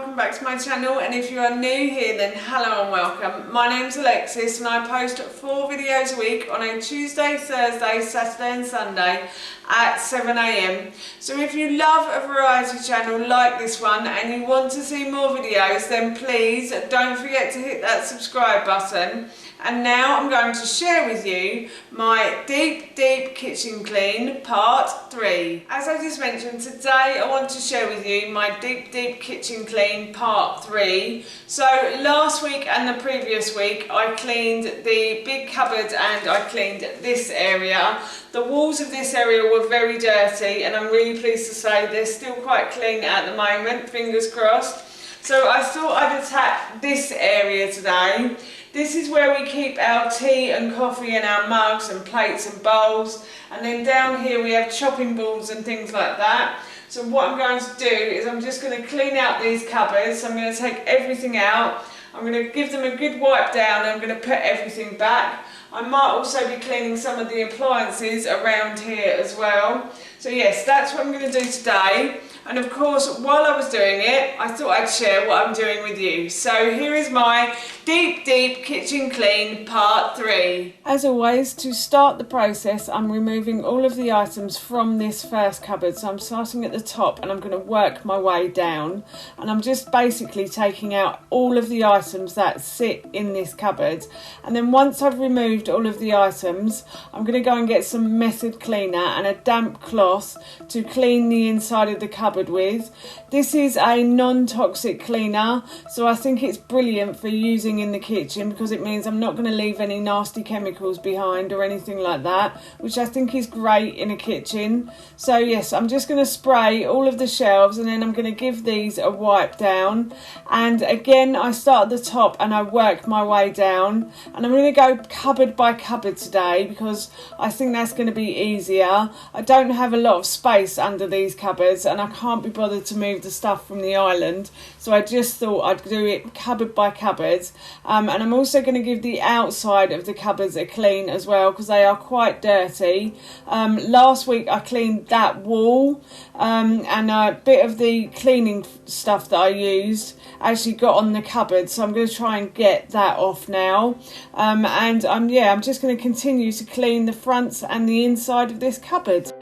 welcome back to my channel, and if you are new here then hello and welcome. My name's Alexis and I post 4 videos a week on a Tuesday, Thursday, Saturday and Sunday at 7 AM. So if you love a variety channel like this one and you want to see more videos, then please don't forget to hit that subscribe button. And now I'm going to share with you my deep kitchen clean part 3. As I just mentioned, today I want to share with you my deep kitchen clean part 3. So last week and the previous week I cleaned the big cupboard and I cleaned this area. The walls of this area were very dirty and I'm really pleased to say they're still quite clean at the moment, fingers crossed. So I thought I'd attack this area today. This is where we keep our tea and coffee and our mugs and plates and bowls, and then down here we have chopping boards and things like that. So what I'm going to do is I'm just going to clean out these cupboards. I'm going to take everything out. I'm going to give them a good wipe down and I'm going to put everything back. I might also be cleaning some of the appliances around here as well. So yes, that's what I'm going to do today. And of course, while I was doing it, I thought I'd share what I'm doing with you. So here is my deep kitchen clean part 3. As always, to start the process, I'm removing all of the items from this first cupboard. So I'm starting at the top and I'm going to work my way down. And I'm just basically taking out all of the items that sit in this cupboard. And then once I've removed all of the items, I'm going to go and get some method cleaner and a damp cloth to clean the inside of the cupboard with. This is a non-toxic cleaner, so I think it's brilliant for using in the kitchen because it means I'm not going to leave any nasty chemicals behind or anything like that, which I think is great in a kitchen. So yes, I'm just going to spray all of the shelves and then I'm going to give these a wipe down. And again, I start at the top and I work my way down, and I'm going to go cupboard by cupboard today because I think that's going to be easier. I don't have a lot of space under these cupboards and I can't be bothered to move the stuff from the island, so I just thought I'd do it cupboard by cupboard. And I'm also going to give the outside of the cupboards a clean as well because they are quite dirty. Last week I cleaned that wall and a bit of the cleaning stuff that I used actually got on the cupboard, so I'm going to try and get that off now. And I'm just going to continue to clean the fronts and the inside of this cupboard.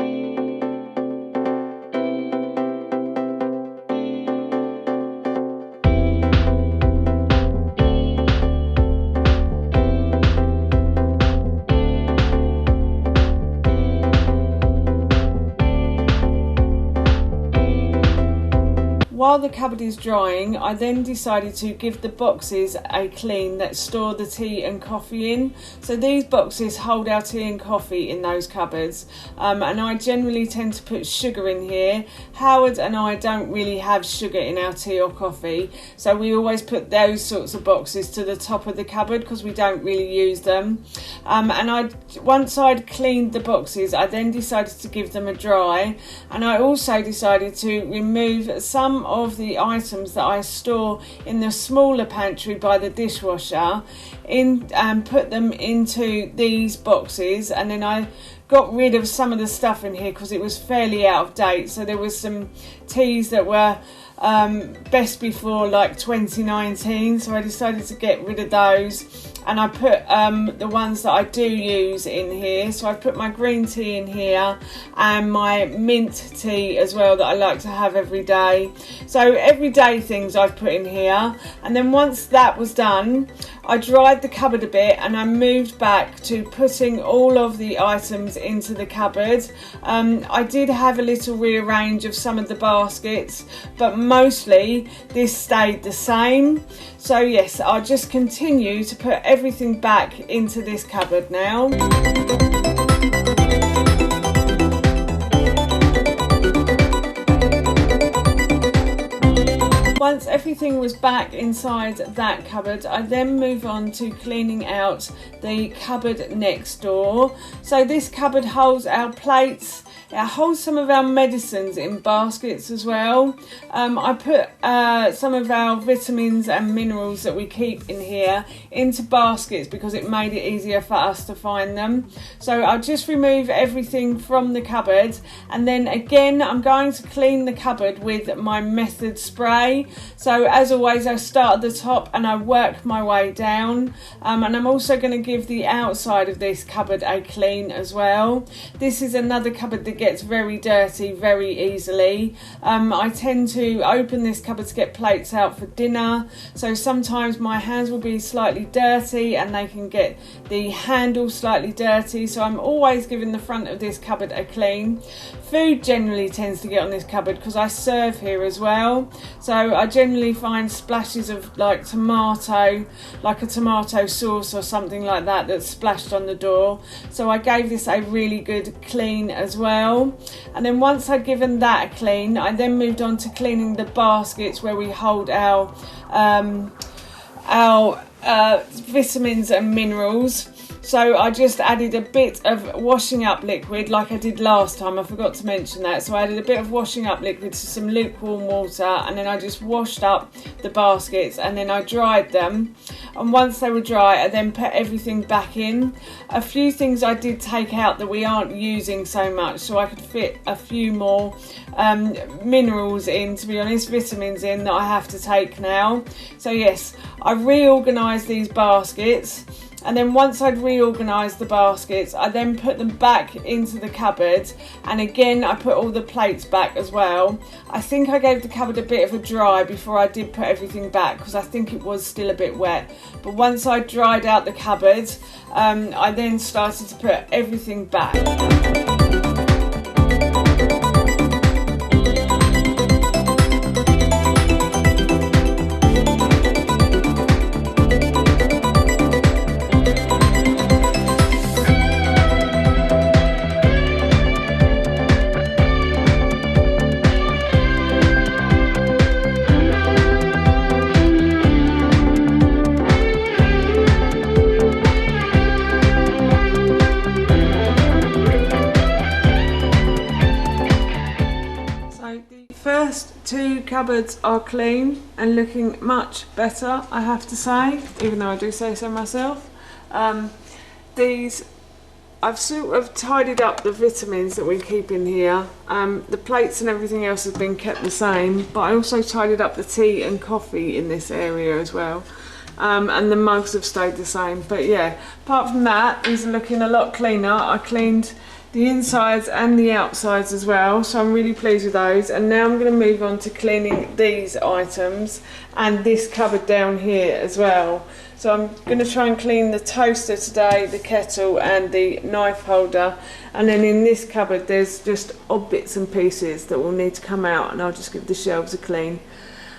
While the cupboard is drying, I then decided to give the boxes a clean that store the tea and coffee in. So these boxes hold our tea and coffee in those cupboards, and I generally tend to put sugar in here. Howard and I don't really have sugar in our tea or coffee, so we always put those sorts of boxes to the top of the cupboard because we don't really use them. Once I'd cleaned the boxes, I then decided to give them a dry, and I also decided to remove some of the items that I store in the smaller pantry by the dishwasher and put them into these boxes. And then I got rid of some of the stuff in here because it was fairly out of date. So there was some teas that were best before like 2019, so I decided to get rid of those, and I put the ones that I do use in here. So I put my green tea in here and my mint tea as well that I like to have every day. So everyday things I've put in here. And then once that was done, I dried the cupboard a bit and I moved back to putting all of the items into the cupboard. I did have a little rearrange of some of the baskets, but mostly this stayed the same. So yes, I'll just continue to put everything back into this cupboard now. Once everything was back inside that cupboard, I then move on to cleaning out the cupboard next door. So this cupboard holds our plates, It holds some of our medicines in baskets as well. I put some of our vitamins and minerals that we keep in here into baskets because it made it easier for us to find them. So I'll just remove everything from the cupboard, and then again I'm going to clean the cupboard with my Method spray. So as always, I start at the top and I work my way down, and I'm also going to give the outside of this cupboard a clean as well. This is another cupboard that gets very dirty very easily. I tend to open this cupboard to get plates out for dinner, so sometimes my hands will be slightly dirty and they can get the handle slightly dirty, so I'm always giving the front of this cupboard a clean. Food generally tends to get on this cupboard because I serve here as well, so I generally find splashes of like tomato, like a tomato sauce or something like that, that's splashed on the door, so I gave this a really good clean as well. And then once I'd given that a clean, I then moved on to cleaning the baskets where we hold our vitamins and minerals. So I just added a bit of washing up liquid like I did last time. I forgot to mention that. So I added a bit of washing up liquid to some lukewarm water, and then I just washed up the baskets and then I dried them. And once they were dry, I then put everything back in. A few things I did take out that we aren't using so much, so I could fit a few more minerals in, to be honest, vitamins in that I have to take now. So yes, I reorganised these baskets. And then once I'd reorganised the baskets, I then put them back into the cupboard, and again I put all the plates back as well. I think I gave the cupboard a bit of a dry before I did put everything back because I think it was still a bit wet. But once I dried out the cupboard, I then started to put everything back. First two cupboards are clean and looking much better, I have to say, even though I do say so myself. These, I've sort of tidied up the vitamins that we keep in here. The plates and everything else has been kept the same, but I also tidied up the tea and coffee in this area as well. And the mugs have stayed the same, but yeah, apart from that, these are looking a lot cleaner. I cleaned the insides and the outsides as well, so I'm really pleased with those. And now I'm going to move on to cleaning these items and this cupboard down here as well. So I'm going to try and clean the toaster today, the kettle and the knife holder, and then in this cupboard there's just odd bits and pieces that will need to come out, and I'll just give the shelves a clean.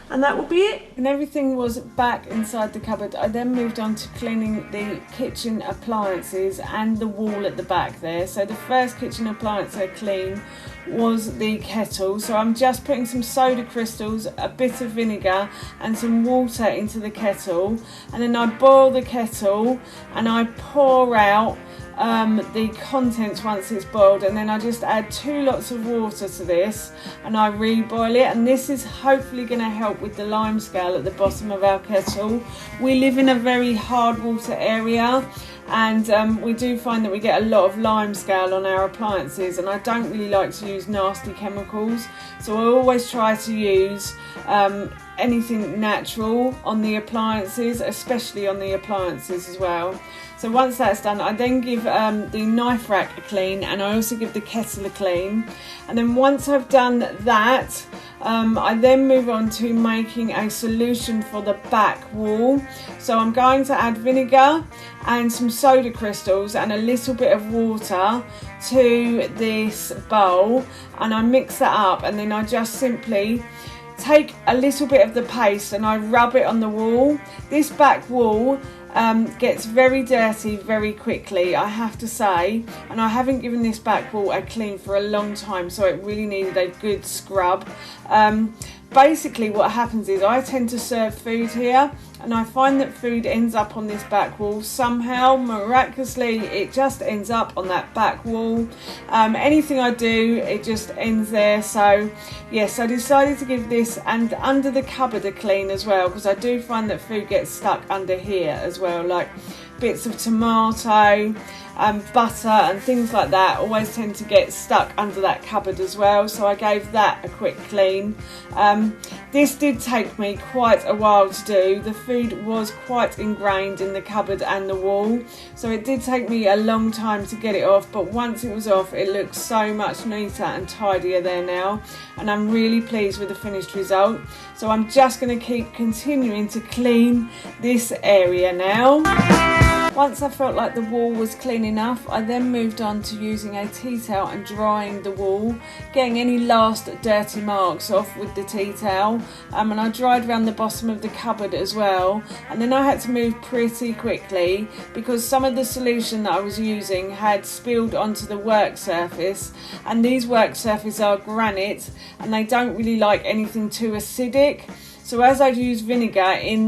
And that will be it. And everything was back inside the cupboard. I then moved on to cleaning the kitchen appliances and the wall at the back there. So the first kitchen appliance I cleaned was the kettle. So I'm just putting some soda crystals, a bit of vinegar and some water into the kettle. And then I boil the kettle and I pour out the contents once it's boiled, and then I just add 2 lots of water to this and I reboil it, and this is hopefully going to help with the lime scale at the bottom of our kettle. We live in a very hard water area, and we do find that we get a lot of lime scale on our appliances, and I don't really like to use nasty chemicals, so I always try to use anything natural on the appliances, especially on the appliances as well. So once that's done, I then give the knife rack a clean, and I also give the kettle a clean. And then once I've done that, I then move on to making a solution for the back wall. So I'm going to add vinegar and some soda crystals and a little bit of water to this bowl, and I mix that up, and then I just simply take a little bit of the paste and I rub it on the wall. This back wall gets very dirty very quickly, I have to say, and I haven't given this back wall a clean for a long time, so it really needed a good scrub. Basically what happens is I tend to serve food here, and I find that food ends up on this back wall somehow. Miraculously, it just ends up on that back wall. Anything I do, it just ends there. So yes, I decided to give this and under the cupboard a clean as well, because I do find that food gets stuck under here as well, like bits of tomato, butter and things like that always tend to get stuck under that cupboard as well, so I gave that a quick clean. This did take me quite a while to do. The food was quite ingrained in the cupboard and the wall, so it did take me a long time to get it off, but once it was off it looks so much neater and tidier there now, and I'm really pleased with the finished result. So I'm just going to keep continuing to clean this area now. Once I felt like the wall was clean enough, I then moved on to using a tea towel and drying the wall, getting any last dirty marks off with the tea towel, and I dried around the bottom of the cupboard as well. And then I had to move pretty quickly because some of the solution that I was using had spilled onto the work surface, and these work surfaces are granite and they don't really like anything too acidic. So as I used vinegar in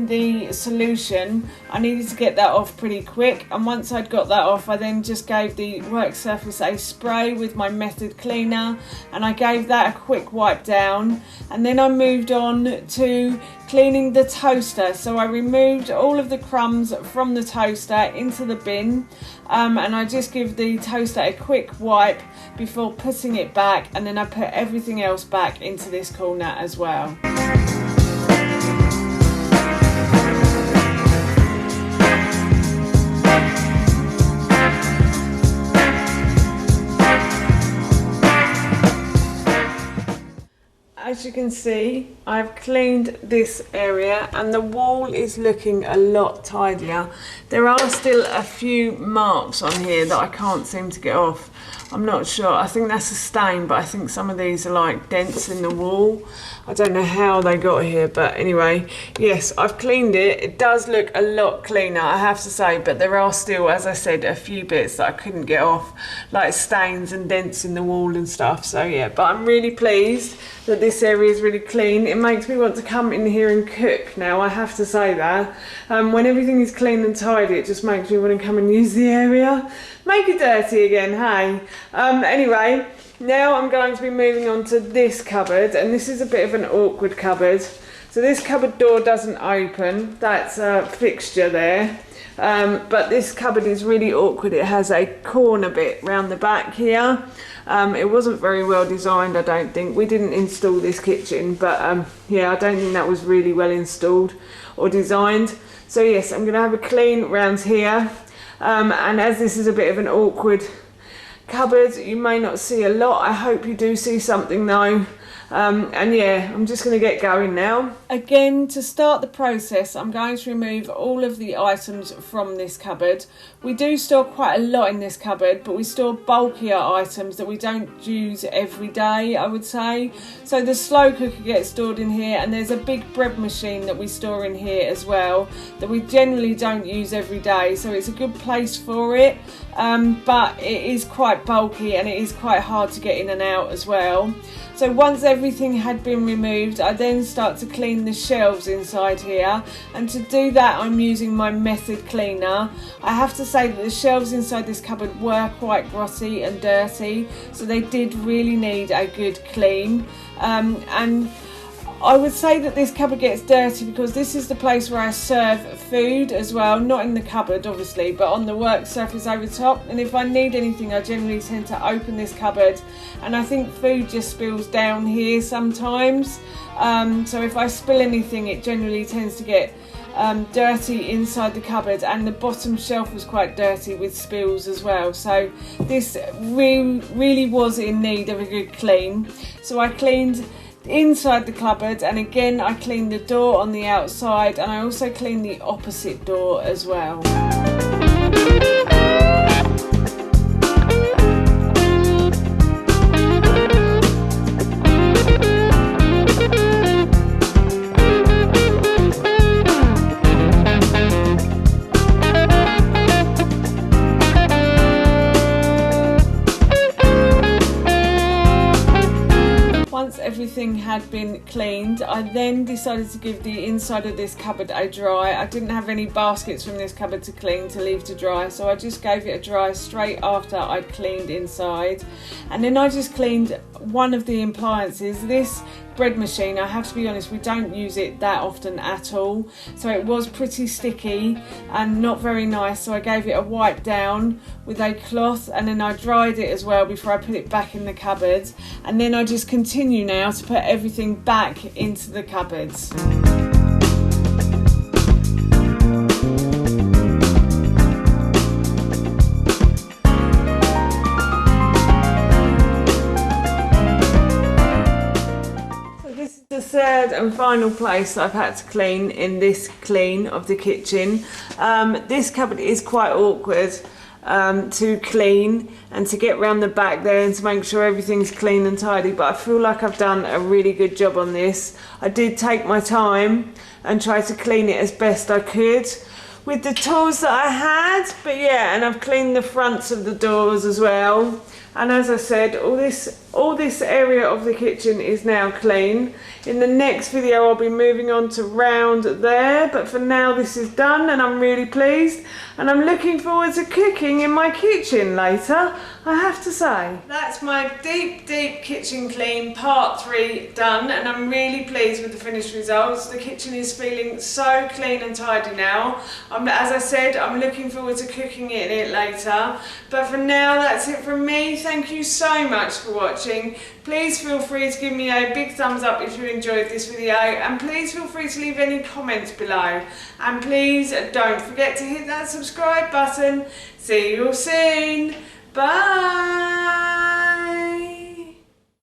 the solution, I needed to get that off pretty quick, and once I'd got that off, I then just gave the work surface a spray with my method cleaner, and I gave that a quick wipe down, and then I moved on to cleaning the toaster. So I removed all of the crumbs from the toaster into the bin, and I just give the toaster a quick wipe before putting it back, and then I put everything else back into this corner as well. As you can see, I've cleaned this area and the wall is looking a lot tidier. There are still a few marks on here that I can't seem to get off. I'm not sure. I think that's a stain, but I think some of these are like dents in the wall. I don't know how they got here, but anyway, yes, I've cleaned it. It does look a lot cleaner, I have to say, but there are still, as I said, a few bits that I couldn't get off, like stains and dents in the wall and stuff. So yeah, but I'm really pleased that this area is really clean. It makes me want to come in here and cook now, I have to say that. When everything is clean and tidy, it just makes me want to come and use the area. Make it dirty again, hey? Anyway, now I'm going to be moving on to this cupboard, and this is a bit of an awkward cupboard. So this cupboard door doesn't open, that's a fixture there. But this cupboard is really awkward. It has a corner bit round the back here. It wasn't very well designed, I don't think. We didn't install this kitchen, but yeah, I don't think that was really well installed or designed. So yes, I'm going to have a clean round here. And as this is a bit of an awkward cupboard, you may not see a lot. I hope you do see something though. And yeah, I'm just going to get going now. Again, to start the process, I'm going to remove all of the items from this cupboard. We do store quite a lot in this cupboard, but we store bulkier items that we don't use every day, I would say. So the slow cooker gets stored in here, and there's a big bread machine that we store in here as well that we generally don't use every day, so it's a good place for it. But it is quite bulky and it is quite hard to get in and out as well. So once everything had been removed, I then start to clean the shelves inside here, and to do that I'm using my method cleaner. I have to say that the shelves inside this cupboard were quite grotty and dirty, so they did really need a good clean. And I would say that this cupboard gets dirty because this is the place where I serve food as well, not in the cupboard obviously, but on the work surface over top. And if I need anything, I generally tend to open this cupboard, and I think food just spills down here sometimes. So if I spill anything, it generally tends to get dirty inside the cupboard, and the bottom shelf was quite dirty with spills as well. So this really was in need of a good clean. So I cleaned inside the cupboard, and again I cleaned the door on the outside, and I also cleaned the opposite door as well. everything had been cleaned, I then decided to give the inside of this cupboard a dry. I didn't have any baskets from this cupboard to clean to leave to dry, so I just gave it a dry straight after I'd cleaned inside. And then I just cleaned one of the appliances. This bread machine, I have to be honest, we don't use it that often at all, so it was pretty sticky and not very nice, so I gave it a wipe down with a cloth, and then I dried it as well before I put it back in the cupboard. And then I just continue now to put everything back into the cupboards. The third and final place I've had to clean in this clean of the kitchen. This cupboard is quite awkward to clean and to get round the back there and to make sure everything's clean and tidy, but I feel like I've done a really good job on this. I did take my time and try to clean it as best I could with the tools that I had, but yeah, and I've cleaned the fronts of the doors as well. And as I said, all this area of the kitchen is now clean. In the next video I'll be moving on to round there, but for now this is done and I'm really pleased, and I'm looking forward to cooking in my kitchen later, I have to say. That's my deep kitchen clean part 3 done, and I'm really pleased with the finished results. The kitchen is feeling so clean and tidy now. As I said, I'm looking forward to cooking in it later, but for now that's it from me. Thank you so much for watching. Please feel free to give me a big thumbs up if you enjoyed this video, and please feel free to leave any comments below, and please don't forget to hit that subscribe button. See you all soon. Bye.